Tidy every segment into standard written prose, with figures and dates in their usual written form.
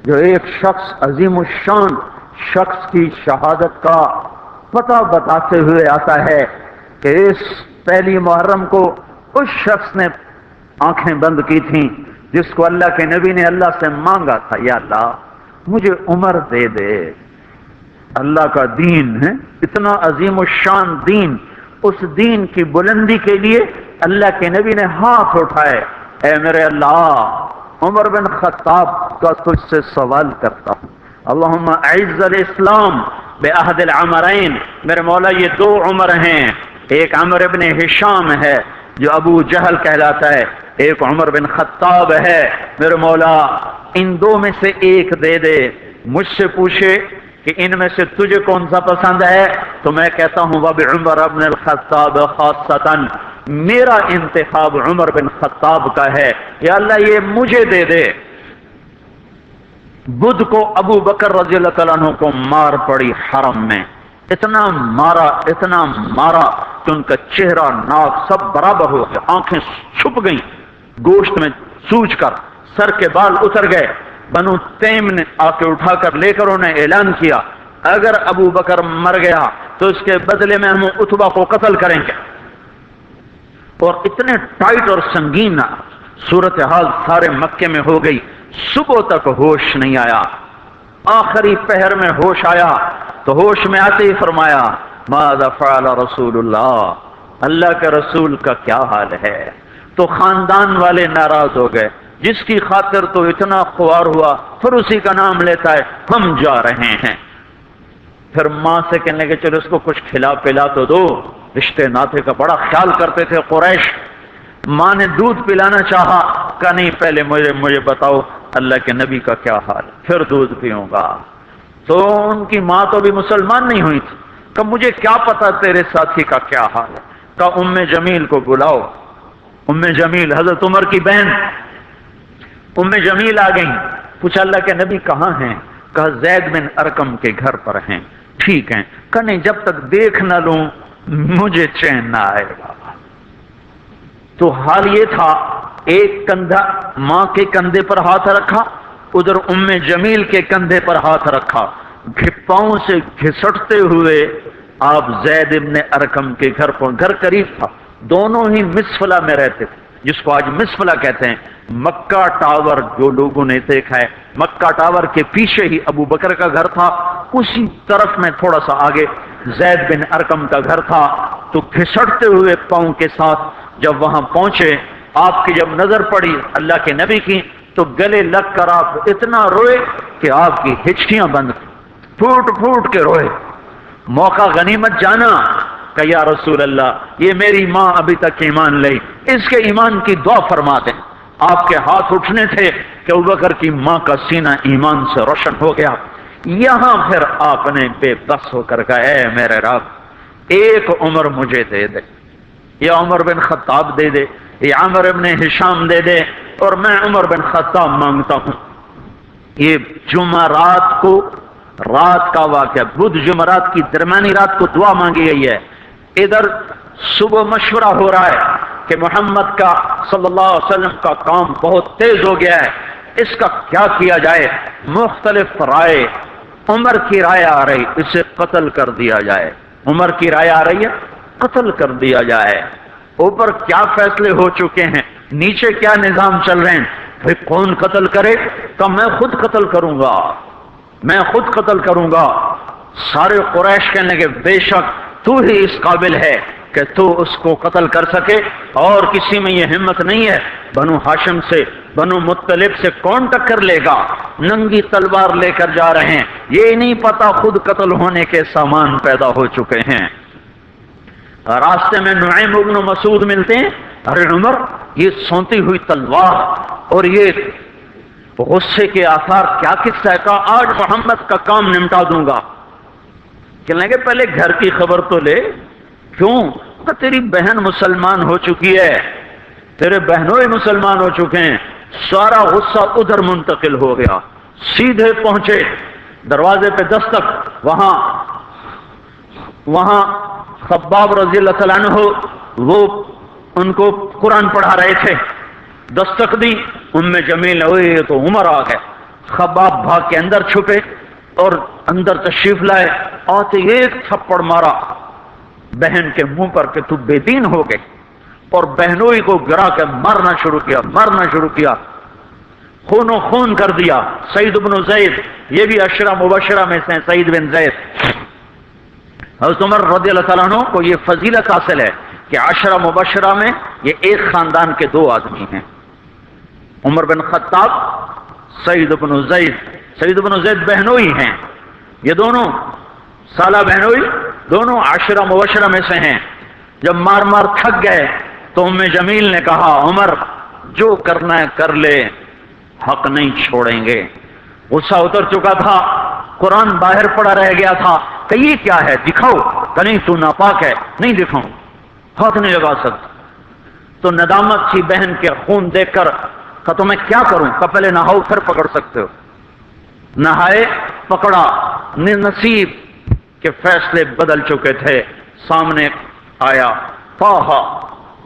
جو ایک شخص عظیم الشان شخص کی شہادت کا پتہ بتاتے ہوئے آتا ہے کہ اس پہلی محرم کو اس شخص نے آنکھیں بند کی تھیں جس کو اللہ کے نبی نے اللہ سے مانگا تھا، یا اللہ مجھے عمر دے دے۔ اللہ کا دین ہے اتنا عظیم الشان دین، اس دین کی بلندی کے لیے اللہ کے نبی نے ہاتھ اٹھائے، اے میرے اللہ عمر بن خطاب کا تجھ سے سوال کرتا ہوں، اللہم اعز الاسلام بعہد العمرین، میرے مولا یہ دو عمر ہیں، ایک عمر ابن ہشام ہے جو ابو جہل کہلاتا ہے، ایک عمر بن خطاب ہے، میرے مولا ان دو میں سے ایک دے دے۔ مجھ سے پوچھے کہ ان میں سے تجھے کون سا پسند ہے تو میں کہتا ہوں وبعمر بن الخطاب خاصتاً، میرا انتخاب عمر بن خطاب کا ہے، یا اللہ یہ مجھے دے دے۔ بدھ کو ابو بکر رضی اللہ تعالیٰ عنہ کو مار پڑی حرم میں، اتنا مارا کہ ان کا چہرہ ناک سب برابر ہو گئے، آنکھیں چھپ گئیں گوشت میں سوج کر، سر کے بال اتر گئے۔ بنو تیم نے آ کے اٹھا کر لے کر انہیں اعلان کیا اگر ابو بکر مر گیا تو اس کے بدلے میں ہم اتبا کو قتل کریں گے، اور اتنے ٹائٹ اور سنگین صورتحال سارے مکے میں ہو گئی، صبح تک ہوش نہیں آیا، آخری پہر میں ہوش آیا تو ہوش میں آتے ہی فرمایا ماذا فعل رسول اللہ، اللہ کے رسول کا کیا حال ہے؟ تو خاندان والے ناراض ہو گئے، جس کی خاطر تو اتنا خوار ہوا پھر اسی کا نام لیتا ہے، ہم جا رہے ہیں۔ پھر ماں سے کہنے لگے چلو اس کو کچھ کھلا پلا تو دو، رشتے ناطے کا بڑا خیال کرتے تھے قریش۔ ماں نے دودھ پلانا چاہا، کہا نہیں پہلے مجھے بتاؤ اللہ کے نبی کا کیا حال، پھر دودھ پیوں گا۔ تو ان کی ماں تو بھی مسلمان نہیں ہوئی تھی، کہ مجھے کیا پتا تیرے ساتھی کا کیا حال ہے، کہا ام جمیل کو بلاؤ۔ ام جمیل حضرت عمر کی بہن ام جمیل آ گئیں، پوچھا اللہ کے نبی کہاں ہیں؟ کہا زید بن ارقم کے گھر پر ہیں۔ ٹھیک ہیں، کہا نہیں جب تک دیکھ نہ لوں مجھے چین نہ آئے گا۔ تو حال یہ تھا، ایک کندھا ماں کے کندھے پر ہاتھ رکھا، ادھر ام جمیل کے کندھے پر ہاتھ رکھا، پاؤں سے گھسٹتے ہوئے آپ زید ابن ارقم کے گھر پر، گھر قریب تھا، دونوں ہی مسفلہ میں رہتے تھے، جس کو آج مسفلہ کہتے ہیں۔ مکہ ٹاور جو لوگوں نے دیکھا ہے، مکہ ٹاور کے پیچھے ہی ابو بکر کا گھر تھا، اسی طرف میں تھوڑا سا آگے زید بن ارقم کا گھر تھا۔ تو گھسٹتے ہوئے پاؤں کے ساتھ جب وہاں پہنچے، آپ کی جب نظر پڑی اللہ کے نبی کی تو گلے لگ کر آپ اتنا روئے کہ آپ کی ہچکیاں بند، پھوٹ پھوٹ کے روئے۔ موقع غنیمت جانا کہ یا رسول اللہ یہ میری ماں ابھی تک ایمان لئی، اس کے ایمان کی دعا فرما دیں۔ آپ کے ہاتھ اٹھنے تھے کہ ابوبکر کی ماں کا سینہ ایمان سے روشن ہو گیا۔ یہاں پھر آپ نے بے بس ہو کر کہا اے میرے رب ایک عمر مجھے دے دے، یا عمر بن خطاب دے دے، یا عمر بن ہشام دے دے، اور میں عمر بن خطاب مانگتا ہوں۔ یہ جمعرات کو رات کا واقعہ، بدھ جمعرات کی درمیانی رات کو دعا مانگی گئی ہے۔ ادھر صبح مشورہ ہو رہا ہے کہ محمد کا صلی اللہ علیہ وسلم کا کام بہت تیز ہو گیا ہے، اس کا کیا کیا جائے؟ مختلف رائے، عمر کی رائے آ رہی اسے قتل کر دیا جائے، عمر کی رائے آ رہی ہے قتل کر دیا جائے۔ اوپر کیا فیصلے ہو چکے ہیں، نیچے کیا نظام چل رہے ہیں، پھر کون قتل کرے؟ تو میں خود قتل کروں گا، میں خود قتل کروں گا۔ سارے قریش کہنے لگے بے شک تو ہی اس قابل ہے کہ تو اس کو قتل کر سکے، اور کسی میں یہ ہمت نہیں ہے۔ بنو ہاشم سے، بنو مطلب سے کون ٹکر لے گا؟ ننگی تلوار لے کر جا رہے ہیں، یہ نہیں پتا خود قتل ہونے کے سامان پیدا ہو چکے ہیں۔ راستے میں نعیم بن مسعود ملتے ہیں، ارے عمر یہ سونتی ہوئی تلوار اور یہ غصے کے آثار کیا قصہ ہے؟ کہا آج محمد کا کام نمٹا دوں گا۔ کہنے لگے پہلے گھر کی خبر تو لے، کیوں؟ کہ تیری بہن مسلمان ہو چکی ہے، تیرے بہنوں ہی مسلمان ہو چکے ہیں۔ سارا غصہ ادھر منتقل ہو گیا، سیدھے پہنچے دروازے پہ دستک، وہاں خباب رضی اللہ تعالیٰ عنہ وہ ان کو قرآن پڑھا رہے تھے، دستک دی، ام جمیل ہوئے تو عمر آ گئے، خباب بھاگ کے اندر چھپے اور اندر تشریف لائے، آتے ایک تھپڑ مارا بہن کے منہ پر کہ تو بے دین ہو گئی، اور بہنوئی کو گرا کے مارنا شروع کیا، خون و خون کر دیا۔ سعید بن زید، یہ بھی عشرہ مبشرہ میں سے ہیں، سعید بن زید۔ حضرت عمر رضی اللہ تعالیٰ عنہ کو یہ فضیلت حاصل ہے کہ عشرہ مبشرہ میں یہ ایک خاندان کے دو آدمی ہیں، عمر بن خطاب، سعید بن زید۔ سعید بن زید بہنوئی ہیں، یہ دونوں سالہ بہنوئی، دونوں عشرہ مبشرہ میں سے ہیں۔ جب مار مار تھک گئے تو ام جمیل نے کہا عمر جو کرنا ہے کر لے، حق نہیں چھوڑیں گے۔ غصہ اتر چکا تھا، قرآن باہر پڑا رہ گیا تھا کہ یہ کیا ہے، دکھاؤ کہ نہیں تو ناپاک ہے، نہیں دکھاؤں، ہاتھ نہیں لگا سکتا۔ تو ندامت تھی بہن کے خون دیکھ کر کہ تو میں کیا کروں، کہ پہلے نہاؤ پھر پکڑ سکتے ہو۔ نہائے، پکڑا، نصیب کے فیصلے بدل چکے تھے۔ سامنے آیا طٰہ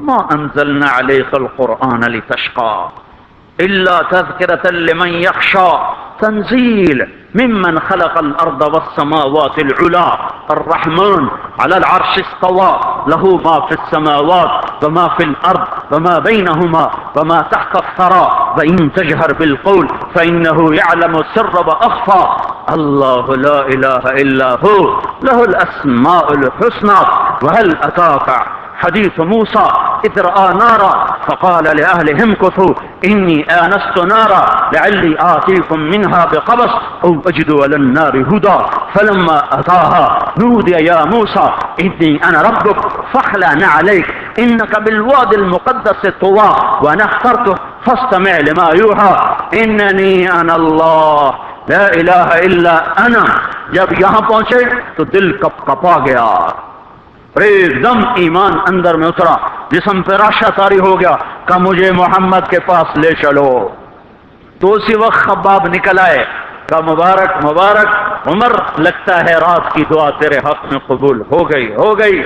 ما انزلنا علیک القرآن لتشقى الا تذکرۃ لمن یخشى تنزیل ممن خلق الارض والسماوات العلی الرحمن على العرش استوى له ما في السماوات وما في الارض وما بينهما وما تحت الثرى وان تجهر بالقول فانه يعلم السر واخفى الله لا اله الا هو له الاسماء الحسنى وهل اتاك حديث موسى إذ رأى نارا فقال لأهلهم امكثوا إني آنست نارا لعلي آتيكم منها بقبس أو أجد على النار هدى فلما أتاها نودي يا موسى إني أنا ربك فاخلع نعليك إنك بالوادي المقدس طوى وأنا اخترتك فاستمع لما يوحى إنني أنا الله لا إله إلا أنا۔ جب یہاں پہنچے تو دل کپ کپا گیا، ایک دم ایمان اندر میں اترا، جسم پہ راشا طاری ہو گیا کہ مجھے محمد کے پاس لے چلو۔ تو اسی وقت خباب نکل آئے کہ مبارک مبارک عمر، لگتا ہے رات کی دعا تیرے حق میں قبول ہو گئی۔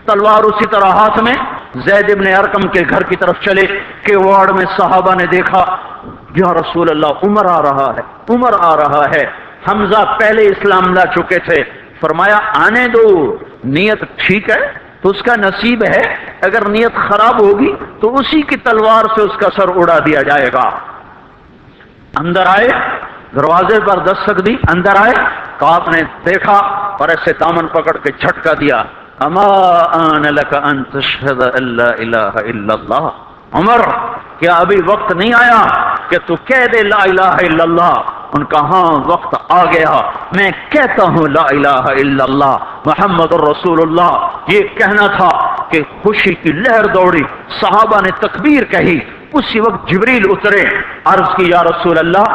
تلوار اسی طرح ہاتھ میں زید ابن ارقم کے گھر کی طرف چلے کہ وارڈ میں صحابہ نے دیکھا، یا رسول اللہ عمر آ رہا ہے۔ حمزہ پہلے اسلام لا چکے تھے، فرمایا آنے دو، نیت ٹھیک ہے تو اس کا نصیب ہے، اگر نیت خراب ہوگی تو اسی کی تلوار سے اس کا سر اڑا دیا جائے گا۔ اندر آئے، دروازے پر دستک دی، اندر آئے تو آپ نے دیکھا اور ایسے دامن پکڑ کے جھٹکا دیا، اما آن لک ان تشہد ان لا الہ الا اللہ، عمر کیا ابھی وقت نہیں آیا کہ تو کہہ دے لا الہ الا اللہ؟ ان کا ہاں وقت آ گیا، میں کہتا ہوں لا الہ الا اللہ محمد الرسول اللہ۔ یہ کہنا تھا کہ خوشی کی لہر دوڑی، صحابہ نے تکبیر کہی، اسی وقت جبریل اترے، عرض کی یا رسول اللہ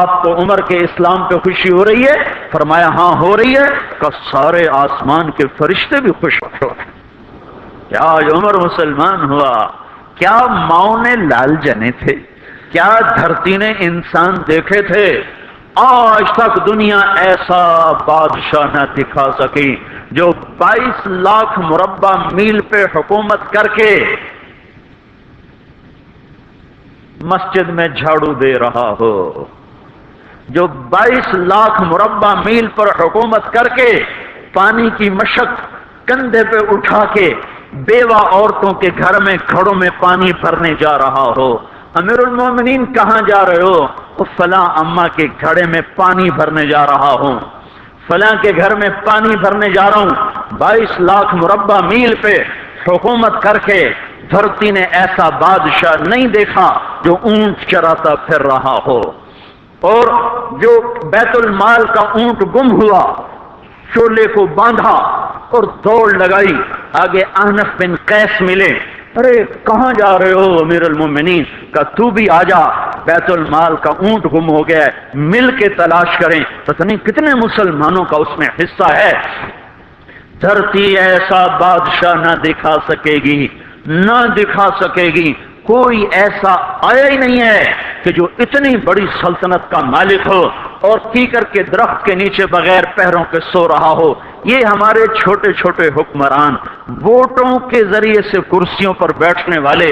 آپ کو عمر کے اسلام پہ خوشی ہو رہی ہے؟ فرمایا ہاں ہو رہی ہے، کہ سارے آسمان کے فرشتے بھی خوش ہو گئے، کیا آج عمر مسلمان ہوا؟ کیا ماؤں نے لال جنے تھے، کیا دھرتی نے انسان دیکھے تھے؟ آج تک دنیا ایسا بادشاہ نہ دکھا سکی جو 22 لاکھ مربع میل پہ حکومت کر کے مسجد میں جھاڑو دے رہا ہو، جو 22 لاکھ مربع میل پر حکومت کر کے پانی کی مشق کندھے پہ اٹھا کے بیوہ عورتوں کے گھر میں گھڑوں میں پانی بھرنے جا رہا ہو۔ امیر المومنین کہاں جا رہے ہو؟ فلاں اماں کے گھڑے میں پانی بھرنے جا رہا ہوں، فلاں کے گھر میں پانی بھرنے جا رہا ہوں۔ 22 لاکھ مربع میل پہ حکومت کر کے دھرتی نے ایسا بادشاہ نہیں دیکھا جو اونٹ چراتا پھر رہا ہو، اور جو بیت المال کا اونٹ گم ہوا، چولے کو باندھا اور دوڑ لگائی، آگے احنف بن قیس ملے، ارے کہاں جا رہے ہو امیر المومنین؟ کہ تو بھی آ جا، بیت المال کا اونٹ گم ہو گیا ہے، مل کے تلاش کریں، پتہ نہیں کتنے مسلمانوں کا اس میں حصہ ہے۔ دھرتی ایسا بادشاہ نہ دکھا سکے گی، کوئی ایسا آیا ہی نہیں ہے کہ جو اتنی بڑی سلطنت کا مالک ہو اور کیکر کے درخت کے نیچے بغیر پیروں کے سو رہا ہو۔ یہ ہمارے چھوٹے چھوٹے حکمران، ووٹوں کے ذریعے سے کرسیوں پر بیٹھنے والے،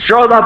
14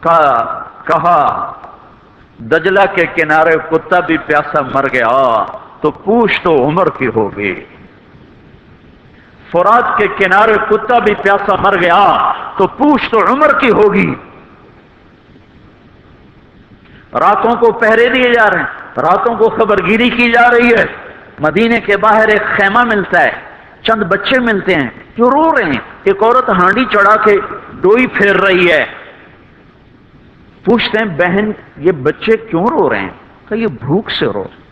کہا دجلہ کے کنارے کتا بھی پیاسا مر گیا تو پوچھ تو عمر کی ہوگی، فرات کے کنارے کتا بھی پیاسا مر گیا تو پوچھ تو عمر کی ہوگی۔ راتوں کو پہرے دیے جا رہے ہیں، راتوں کو خبرگیری کی جا رہی ہے، مدینے کے باہر ایک خیمہ ملتا ہے، چند بچے ملتے ہیں جو رو رہے ہیں، ایک عورت ہانڈی چڑھا کے ڈوئی پھیر رہی ہے، پوچھتے ہیں بہن یہ بچے کیوں رو رہے ہیں؟ کہ یہ بھوک سے رو رہے ہیں۔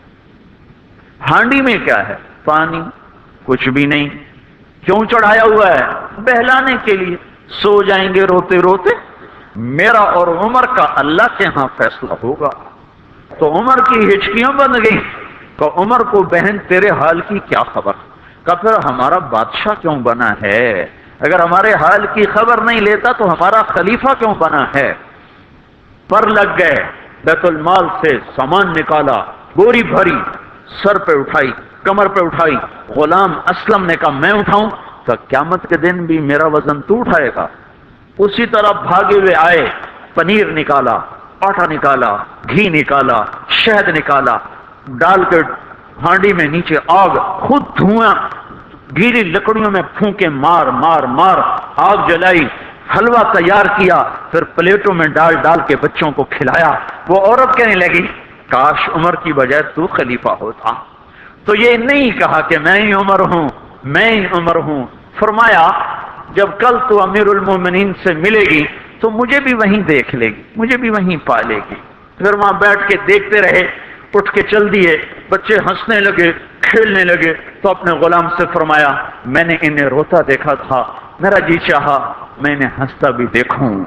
ہانڈی میں کیا ہے؟ پانی، کچھ بھی نہیں۔ کیوں چڑھایا ہوا ہے؟ بہلانے کے لیے، سو جائیں گے روتے روتے، میرا اور عمر کا اللہ کے ہاں فیصلہ ہوگا۔ تو عمر کی ہچکیاں بن گئی کہ عمر کو بہن تیرے حال کی کیا خبر؟ کہ پھر ہمارا بادشاہ کیوں بنا ہے؟ اگر ہمارے حال کی خبر نہیں لیتا تو ہمارا خلیفہ کیوں بنا ہے؟ پر لگ گئے، بیت المال سے سامان نکالا، بوری بھری، سر پہ اٹھائی، کمر پہ اٹھائی۔ غلام اسلم نے کہا میں اٹھاؤں؟ تو قیامت کے دن بھی میرا وزن تو اٹھائے گا۔ اسی طرح بھاگے ہوئے آئے، پنیر نکالا، آٹا نکالا، گھی نکالا، شہد نکالا، ڈال کے ہانڈی میں نیچے آگ، خود دھواں، گیلی لکڑیوں میں پھونکے مار مار مار آگ جلائی، حلوہ تیار کیا، پھر پلیٹوں میں ڈال ڈال کے بچوں کو کھلایا۔ وہ عورت کہنے لگی کاش عمر کی بجائے تو خلیفہ ہوتا۔ تو یہ نہیں کہا کہ میں ہی عمر ہوں، میں ہی عمر ہوں۔ فرمایا جب کل تو امیر المومنین سے ملے گی تو مجھے بھی وہیں دیکھ لے گی، مجھے بھی وہیں پا لے گی۔ پھر وہاں بیٹھ کے دیکھتے رہے، اٹھ کے چل دیے، بچے ہنسنے لگے، کھیلنے لگے۔ تو اپنے غلام سے فرمایا میں نے انہیں روتا دیکھا تھا، میرا جی چاہا میں انہیں ہنستا بھی دیکھوں۔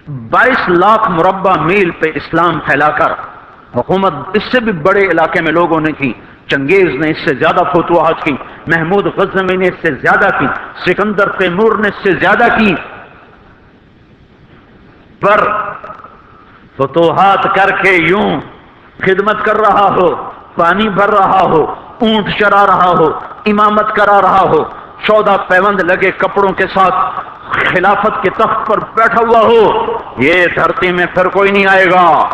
22 لاکھ مربع میل پہ اسلام پھیلا کر حکومت اس سے بھی بڑے علاقے میں لوگوں نے کی۔ چنگیز نے اس سے زیادہ فتوحات کی، محمود غزنوی نے اس سے زیادہ کی، سکندر تیمور نے اس سے زیادہ کی، پر فتوحات کر کے یوں خدمت کر رہا ہو، پانی بھر رہا ہو، اونٹ چرا رہا ہو، امامت کرا رہا ہو، چودہ پیوند لگے کپڑوں کے ساتھ خلافت کے تخت پر بیٹھا ہوا ہو، یہ دھرتی میں پھر کوئی نہیں آئے گا۔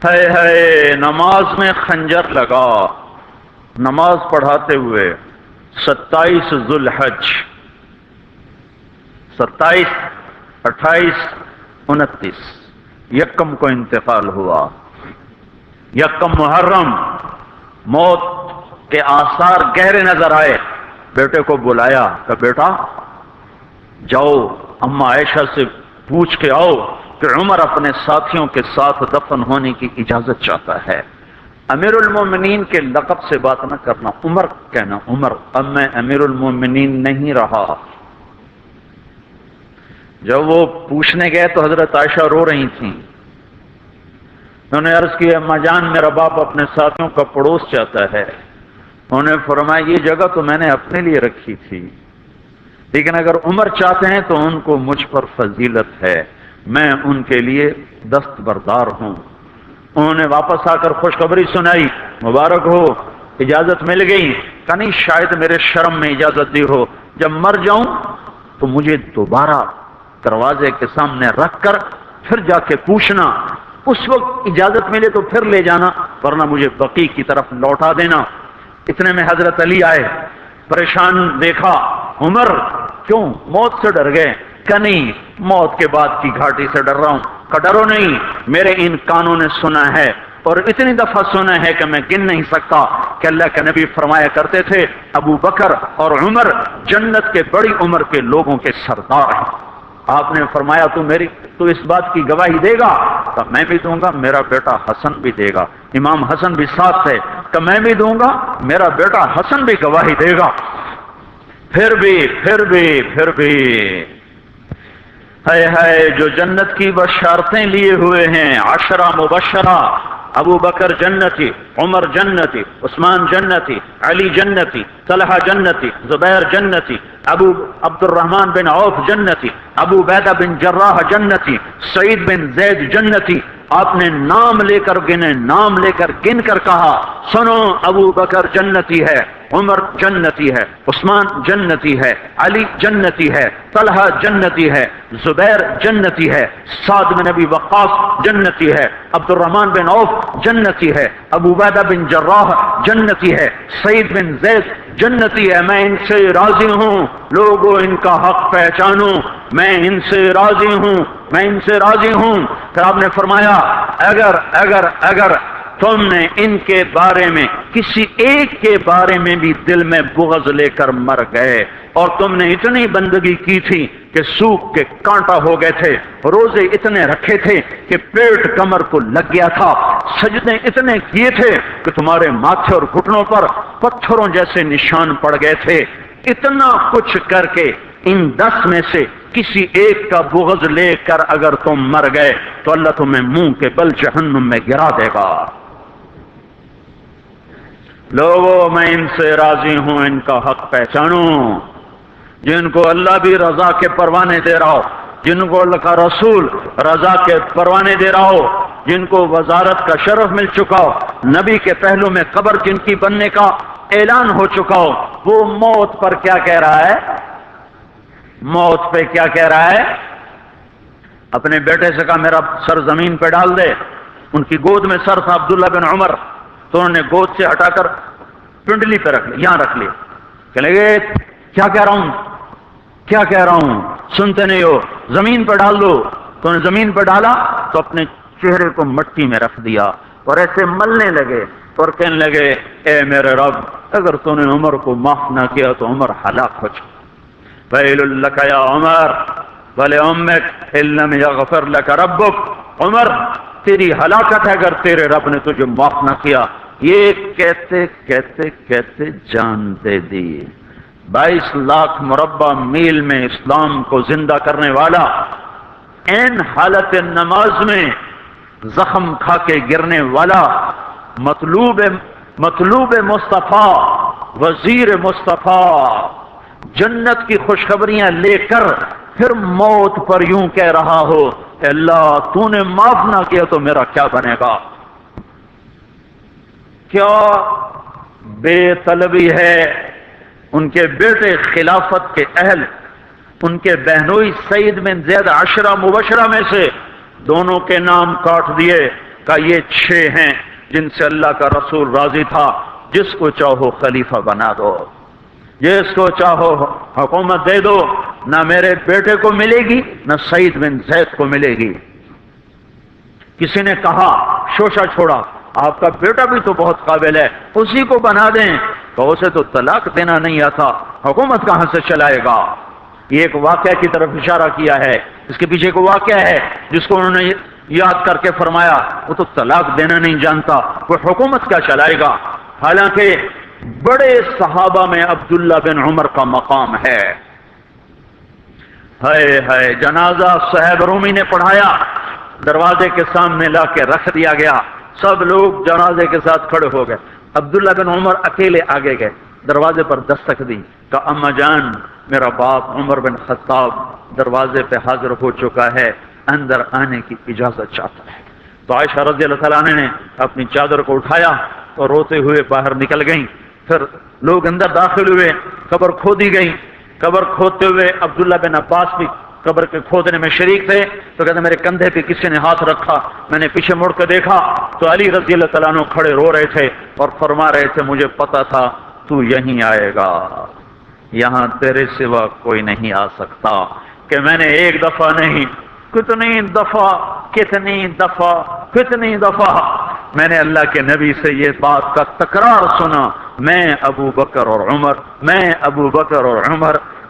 ہے نماز میں خنجر لگا، نماز پڑھاتے ہوئے 27 ذوالحج، 27، 28، 29 یکم کو انتقال ہوا۔ یکم محرم موت کے آثار گہرے نظر آئے، بیٹے کو بلایا کہ بیٹا جاؤ اما عائشہ سے پوچھ کے آؤ کہ عمر اپنے ساتھیوں کے ساتھ دفن ہونے کی اجازت چاہتا ہے۔ امیر المومنین کے لقب سے بات نہ کرنا، عمر کہنا، عمر، اب میں امیر المومنین نہیں رہا۔ جب وہ پوچھنے گئے تو حضرت عائشہ رو رہی تھیں، انہوں نے عرض کی اما جان میرا باپ اپنے ساتھیوں کا پڑوس چاہتا ہے۔ انہوں نے فرمایا یہ جگہ تو میں نے اپنے لیے رکھی تھی، لیکن اگر عمر چاہتے ہیں تو ان کو مجھ پر فضیلت ہے، میں ان کے لیے دستبردار ہوں۔ انہوں نے واپس آ کر خوشخبری سنائی، مبارک ہو اجازت مل گئی۔ کہ نہیں شاید میرے شرم میں اجازت دی ہو، جب مر جاؤں تو مجھے دوبارہ دروازے کے سامنے رکھ کر پھر جا کے پوچھنا، اس وقت اجازت ملے تو پھر لے جانا، ورنہ مجھے بقیع کی طرف لوٹا دینا۔ اتنے میں حضرت علی آئے، پریشان دیکھا، عمر کیوں موت سے ڈر گئے؟ کہ نہیں موت کے بعد کی گھاٹی سے ڈر رہا ہوں۔ کہ ڈرو نہیں، میرے ان کانوں نے سنا ہے اور اتنی دفعہ سنا ہے کہ میں گن نہیں سکتا کہ اللہ کے نبی فرمایا کرتے تھے ابو بکر اور عمر جنت کے بڑی عمر کے لوگوں کے سردار ہیں۔ آپ نے فرمایا تو اس بات کی گواہی دے گا؟ تو میں بھی دوں گا، میرا بیٹا حسن بھی دے گا۔ امام حسن بھی ساتھ ہے کہ میں بھی دوں گا، میرا بیٹا حسن بھی گواہی دے گا۔ پھر بھی ہے جو جنت کی بشارتیں لیے ہوئے ہیں، 10 مبشرہ، ابو بکر جنتی، عمر جنتی، عثمان جنتی، علی جنتی، طلحہ جنتی، زبیر جنتی، ابو عبد الرحمن بن عوف جنتی، ابو عبیدہ بن جراح جنتی، سعید بن زید جنتی، آپ نے نام لے کر گنے، نام لے کر گن کر کہا سنو ابو بکر جنتی ہے، عمر جنتی ہے، عثمان جنتی ہے، علی جنتی ہے، طلحہ جنتی ہے، زبیر جنتی ہے، سعد بن ابی وقاص جنتی ہے، عبد الرحمن بن عوف جنتی ہے، ابو عبیدہ بن جراح جنتی ہے، سعید بن زید جنتی ہے، میں ان سے راضی ہوں، لوگوں ان کا حق پہچانو، میں ان سے راضی ہوں، میں ان سے راضی ہوں۔ پھر آپ نے فرمایا اگر تم نے ان کے بارے میں کسی ایک کے بارے میں بھی دل میں بغض لے کر مر گئے، اور تم نے اتنی بندگی کی تھی کہ سوکھ کے کانٹا ہو گئے تھے، روزے اتنے رکھے تھے کہ پیٹ کمر کو لگ گیا تھا، سجدے اتنے کیے تھے کہ تمہارے ماتھے اور گھٹنوں پر پتھروں جیسے نشان پڑ گئے تھے، اتنا کچھ کر کے ان 10 میں سے کسی ایک کا بغض لے کر اگر تم مر گئے تو اللہ تمہیں منہ کے بل جہنم میں گرا دے گا۔ لوگوں میں ان سے راضی ہوں، ان کا حق پہچانو، جن کو اللہ بھی رضا کے پروانے دے رہا ہو، جن کو اللہ کا رسول رضا کے پروانے دے رہا ہو، جن کو وزارت کا شرف مل چکا ہو، نبی کے پہلو میں قبر جن کی بننے کا اعلان ہو چکا ہو، وہ موت پر کیا کہہ رہا ہے؟ موت پہ کیا کہہ رہا ہے؟ اپنے بیٹے سے کہا میرا سر زمین پہ ڈال دے، ان کی گود میں سر تھا عبداللہ بن عمر، تو انہوں نے گود سے ہٹا کر پنڈلی پہ رکھ لیا، یہاں رکھ لیا، کہ لگے کیا کہہ رہا ہوں، کیا کہہ رہا ہوں، سنتے نہیں ہو، زمین پہ ڈال دو۔ تو انہوں نے زمین پہ ڈالا تو اپنے چہرے کو مٹی میں رکھ دیا اور ایسے ملنے لگے اور کہنے لگے اے میرے رب، اگر تو نے عمر کو معاف نہ کیا تو عمر ہلاک ہو جائے۔ ویل لک یا عمر ولامک ان لم یغفر لک ربک، عمر تیری ہلاکت ہے اگر تیرے رب نے تجھے معاف نہ کیا۔ یہ کہتے کہتے کہتے جان دے دی۔ 22 لاکھ مربع میل میں اسلام کو زندہ کرنے والا، این حالت نماز میں زخم کھا کے گرنے والا، مطلوب مصطفیٰ، وزیر مصطفیٰ، جنت کی خوشخبریاں لے کر پھر موت پر یوں کہہ رہا ہو کہ اللہ تو نے معاف نہ کیا تو میرا کیا بنے گا؟ کیا بے طلبی ہے۔ ان کے بیٹے خلافت کے اہل، ان کے بہنوئی سعید بن زید 10 مبشرہ میں سے دونوں کے نام کاٹ دیے کہ یہ 6 ہیں جن سے اللہ کا رسول راضی تھا، جس کو چاہو خلیفہ بنا دو، جس کو چاہو حکومت دے دو، نہ میرے بیٹے کو ملے گی نہ سعید بن زید کو ملے گی۔ کسی نے کہا شوشہ چھوڑا، آپ کا بیٹا بھی تو بہت قابل ہے، اسی کو بنا دیں، تو اسے تو طلاق دینا نہیں آتا، حکومت کہاں سے چلائے گا؟ یہ ایک واقعہ کی طرف اشارہ کیا ہے، اس کے پیچھے کوئی واقعہ ہے جس کو انہوں نے یاد کر کے فرمایا وہ تو طلاق دینا نہیں جانتا، وہ حکومت کیا چلائے گا؟ حالانکہ بڑے صحابہ میں عبداللہ بن عمر کا مقام ہے۔ ہے جنازہ صہیب رومی نے پڑھایا، دروازے کے سامنے لا کے رکھ دیا گیا، سب لوگ جنازے کے ساتھ کھڑے ہو گئے، عبداللہ بن عمر اکیلے آگے گئے، دروازے پر دستک دی، کہا اما جان میرا باپ عمر بن خطاب دروازے پہ حاضر ہو چکا ہے، اندر آنے کی اجازت چاہتا ہے۔ تو عائشہ رضی اللہ تعالیٰ عنہ نے اپنی چادر کو اٹھایا اور روتے ہوئے باہر نکل گئیں۔ پھر لوگ اندر داخل ہوئے، قبر کھودی گئی، قبر کھودتے ہوئے عبداللہ بن عباس بھی قبر کے کھودنے میں شریک تھے، تو کہتے میرے کندھے پہ کسی نے ہاتھ رکھا، میں نے پیچھے مڑ کے دیکھا تو علی رضی اللہ تعالیٰ عنہ کھڑے رو رہے تھے اور فرما رہے تھے مجھے پتا تھا تو یہیں آئے گا، یہاں تیرے سوا کوئی نہیں آ سکتا، کہ میں نے ایک دفعہ نہیں کتنی دفعہ میں نے اللہ کے نبی سے یہ بات کا تکرار سنا، میں ابو بکر اور عمر،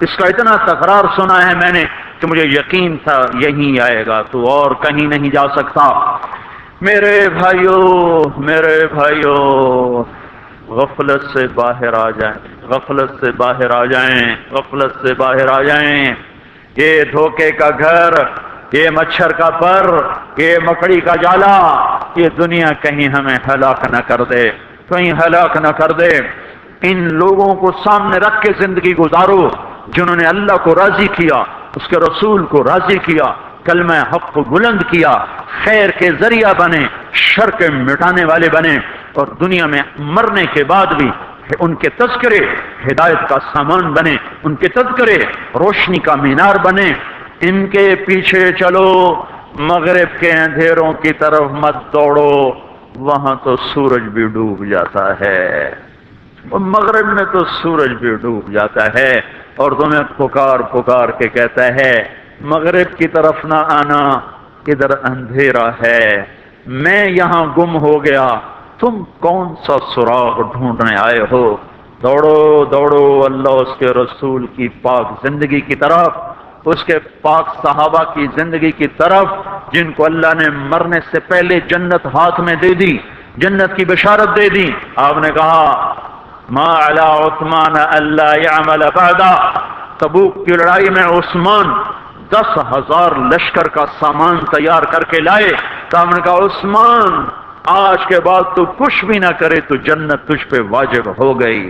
اس کا اتنا تکرار سنا ہے میں نے کہ مجھے یقین تھا یہیں آئے گا، تو اور کہیں نہیں جا سکتا۔ میرے بھائیو غفلت سے باہر آ جائیں، غفلت سے باہر آ جائیں۔ یہ دھوکے کا گھر، یہ مچھر کا پر، یہ مکڑی کا جالا، یہ دنیا کہیں ہمیں ہلاک نہ کر دے۔ ان لوگوں کو سامنے رکھ کے زندگی گزارو جنہوں نے اللہ کو راضی کیا، اس کے رسول کو راضی کیا، کلمہ حق کو بلند کیا، خیر کے ذریعہ بنے، شر کے مٹانے والے بنے، اور دنیا میں مرنے کے بعد بھی ان کے تذکرے ہدایت کا سامان بنے، ان کے تذکرے روشنی کا مینار بنے۔ ان کے پیچھے چلو، مغرب کے اندھیروں کی طرف مت دوڑو، وہاں تو سورج بھی ڈوب جاتا ہے، مغرب میں تو سورج بھی ڈوب جاتا ہے، اور تمہیں پکار پکار کے کہتا ہے مغرب کی طرف نہ آنا، ادھر اندھیرا ہے، میں یہاں گم ہو گیا، تم کون سا سراغ ڈھونڈنے آئے ہو؟ دوڑو دوڑو اللہ اس کے رسول کی پاک زندگی کی طرف، اس کے پاک صحابہ کی زندگی کی طرف، جن کو اللہ نے مرنے سے پہلے جنت ہاتھ میں دے دی، جنت کی بشارت دے دی۔ آپ نے کہا ما علی عثمان الا یعمل بعدا، تبوک کی لڑائی میں عثمان 10,000 لشکر کا سامان تیار کر کے لائے، تو ہم نے کہا عثمان آج کے بعد تو کچھ بھی نہ کرے تو جنت تجھ پہ واجب ہو گئی۔